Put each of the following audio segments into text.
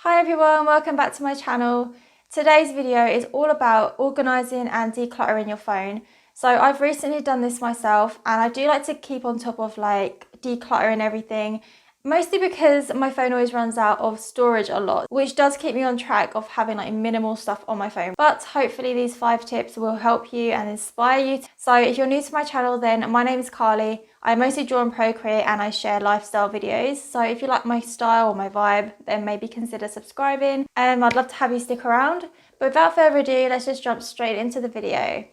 Hi everyone, welcome back to my channel. Today's video is all about organising and decluttering your phone. So I've recently done this myself and I do like to keep on top of like decluttering everything, mostly because my phone always runs out of storage a lot, which does keep me on track of having like minimal stuff on my phone. But hopefully these 5 tips will help you and inspire you. So if you're new to my channel, then my name is Carly. I mostly draw and procreate and I share lifestyle videos. So if you like my style or my vibe, then maybe consider subscribing. I'd love to have you stick around. But without further ado, let's just jump straight into the video.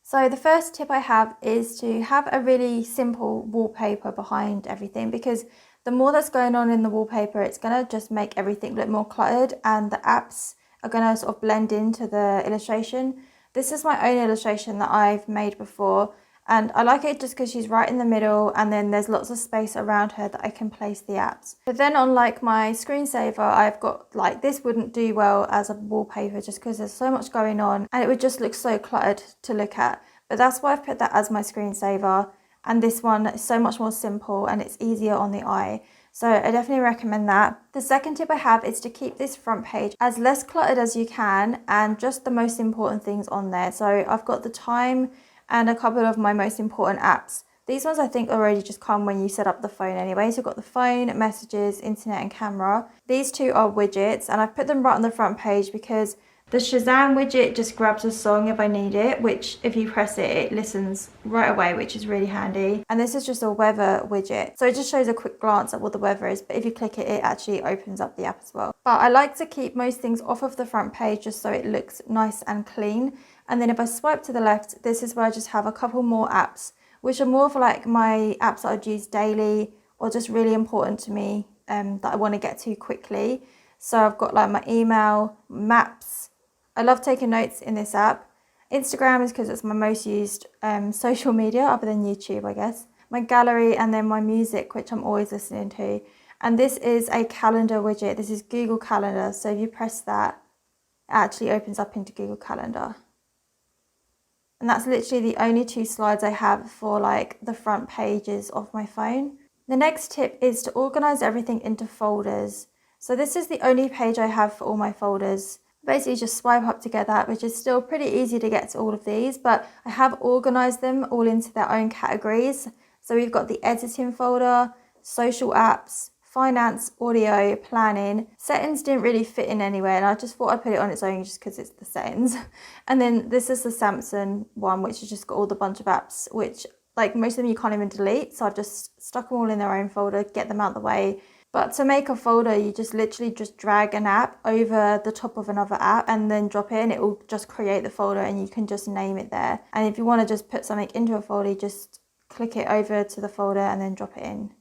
So the first tip I have is to have a really simple wallpaper behind everything, because the more that's going on in the wallpaper, it's going to just make everything look more cluttered and the apps are going to sort of blend into the illustration. This is my own illustration that I've made before. And I like it just because she's right in the middle and then there's lots of space around her that I can place the apps. But then on like my screensaver, I've got like, this wouldn't do well as a wallpaper just because there's so much going on and it would just look so cluttered to look at. But that's why I've put that as my screensaver. And this one is so much more simple and it's easier on the eye. So I definitely recommend that. The second tip I have is to keep this front page as less cluttered as you can and just the most important things on there. So I've got the time and a couple of my most important apps. These ones I think already just come when you set up the phone anyway. So you've got the phone, messages, internet and camera. These two are widgets and I've put them right on the front page because the Shazam widget just grabs a song if I need it, which if you press it, it listens right away, which is really handy. And this is just a weather widget. So it just shows a quick glance at what the weather is, but if you click it, it actually opens up the app as well. But I like to keep most things off of the front page just so it looks nice and clean. And then if I swipe to the left, this is where I just have a couple more apps, which are more for like my apps that I'd use daily or just really important to me that I want to get to quickly. So I've got like my email, maps. I love taking notes in this app. Instagram is because it's my most used social media other than YouTube, I guess. My gallery and then my music, which I'm always listening to. And this is a calendar widget. This is Google Calendar. So if you press that, it actually opens up into Google Calendar. And that's literally the only 2 slides I have for like the front pages of my phone. The next tip is to organize everything into folders. So this is the only page I have for all my folders. Basically just swipe up to get that, which is still pretty easy to get to all of these, but I have organized them all into their own categories. So we've got the editing folder, social apps, finance, audio, planning. Settings didn't really fit in anywhere and I just thought I'd put it on its own just because it's the settings. And then this is the Samsung one, which has just got all the bunch of apps, which like most of them you can't even delete. So I've just stuck them all in their own folder, get them out of the way. But to make a folder, you just literally just drag an app over the top of another app and then drop it in. It will just create the folder and you can just name it there. And if you want to just put something into a folder, just click it over to the folder and then drop it in.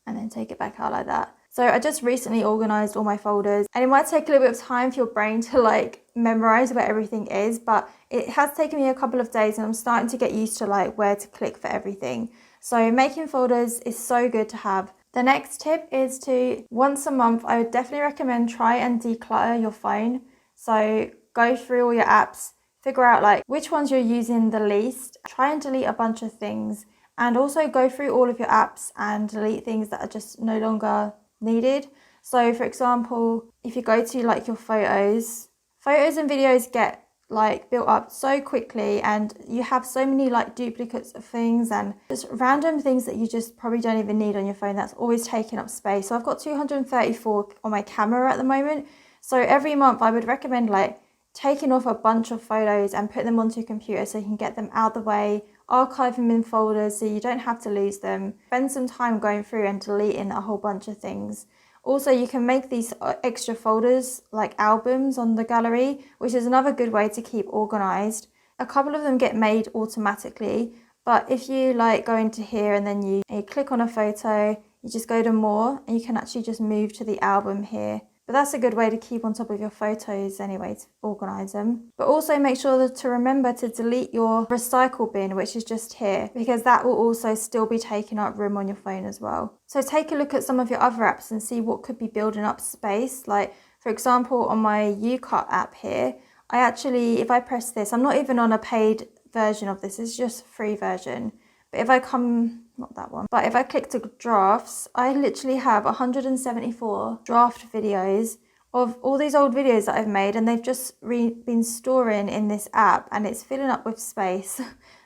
And then take it back out like that. So I just recently organized all my folders and it might take a little bit of time for your brain to like memorize where everything is, but it has taken me a couple of days and I'm starting to get used to like where to click for everything. So making folders is so good to have. The next tip is to once a month, I would definitely recommend try and declutter your phone. So go through all your apps, figure out like which ones you're using the least, try and delete a bunch of things. And also go through all of your apps and delete things that are just no longer needed. So for example, if you go to like your photos and videos get like built up so quickly and you have so many like duplicates of things and just random things that you just probably don't even need on your phone that's always taking up space. So I've got 234 on my camera at the moment. So every month I would recommend like taking off a bunch of photos and put them onto your computer so you can get them out of the way, archive them in folders so you don't have to lose them. Spend some time going through and deleting a whole bunch of things. Also, you can make these extra folders like albums on the gallery, which is another good way to keep organized. A couple of them get made automatically, but if you like go into here and then you click on a photo, you just go to more and you can actually just move to the album here. But that's a good way to keep on top of your photos anyway, to organise them. But also make sure to remember to delete your recycle bin, which is just here, because that will also still be taking up room on your phone as well. So take a look at some of your other apps and see what could be building up space. Like for example, on my UCut app here, I actually, if I press this, I'm not even on a paid version of this, it's just a free version. But if I come, not that one, but if I click to drafts, I literally have 174 draft videos of all these old videos that I've made, and they've just been storing in this app, and it's filling up with space.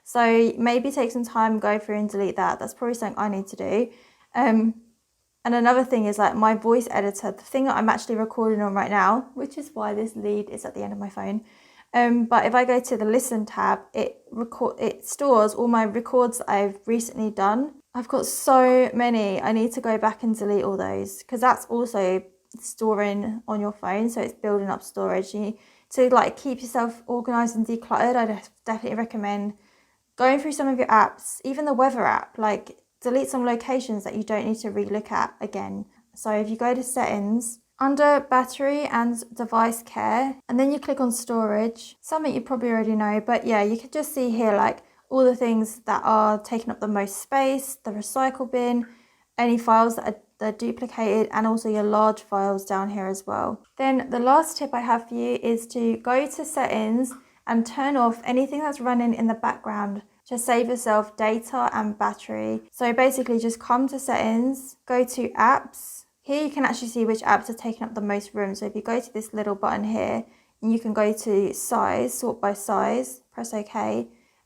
So maybe take some time, go through and delete that. That's probably something I need to do. And another thing is like my voice editor, the thing that I'm actually recording on right now, which is why this lead is at the end of my phone. But if I go to the listen tab, it stores all my records that I've recently done. I've got so many. I need to go back and delete all those, because that's also storing on your phone, so it's building up storage. To like keep yourself organized and decluttered, I definitely recommend going through some of your apps, even the weather app, like delete some locations that you don't need to relook at again. So if you go to settings, under battery and device care, and then you click on storage, something you probably already know, but yeah, you can just see here like all the things that are taking up the most space, the recycle bin, any files that are duplicated, and also your large files down here as well. Then the last tip I have for you is to go to settings and turn off anything that's running in the background to save yourself data and battery. So basically just come to settings, go to apps. Here you can actually see which apps are taking up the most room. So if you go to this little button here, and you can go to size, sort by size, press OK.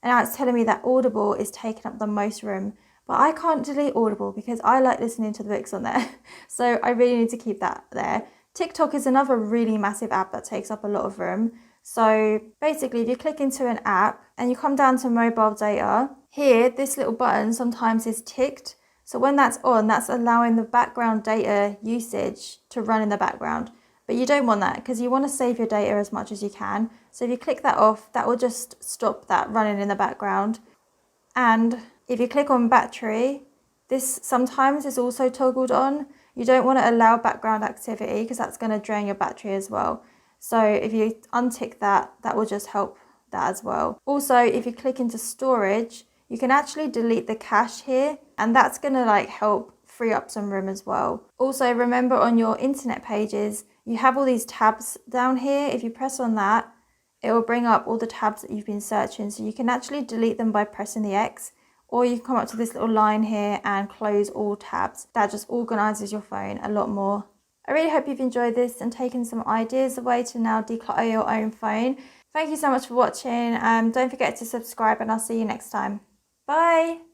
And now it's telling me that Audible is taking up the most room. But I can't delete Audible because I like listening to the books on there. So I really need to keep that there. TikTok is another really massive app that takes up a lot of room. So basically, if you click into an app and you come down to mobile data, here, this little button sometimes is ticked. So when that's on, that's allowing the background data usage to run in the background. But you don't want that, because you want to save your data as much as you can. So if you click that off, that will just stop that running in the background. And if you click on battery, this sometimes is also toggled on. You don't want to allow background activity, because that's going to drain your battery as well. So if you untick that, that will just help that as well. Also, if you click into storage, you can actually delete the cache here, and that's going to like help free up some room as well. Also, remember on your internet pages, you have all these tabs down here. If you press on that, it will bring up all the tabs that you've been searching. So you can actually delete them by pressing the X, or you can come up to this little line here and close all tabs. That just organizes your phone a lot more. I really hope you've enjoyed this and taken some ideas away to now declutter your own phone. Thank you so much for watching. Don't forget to subscribe, and I'll see you next time. Bye!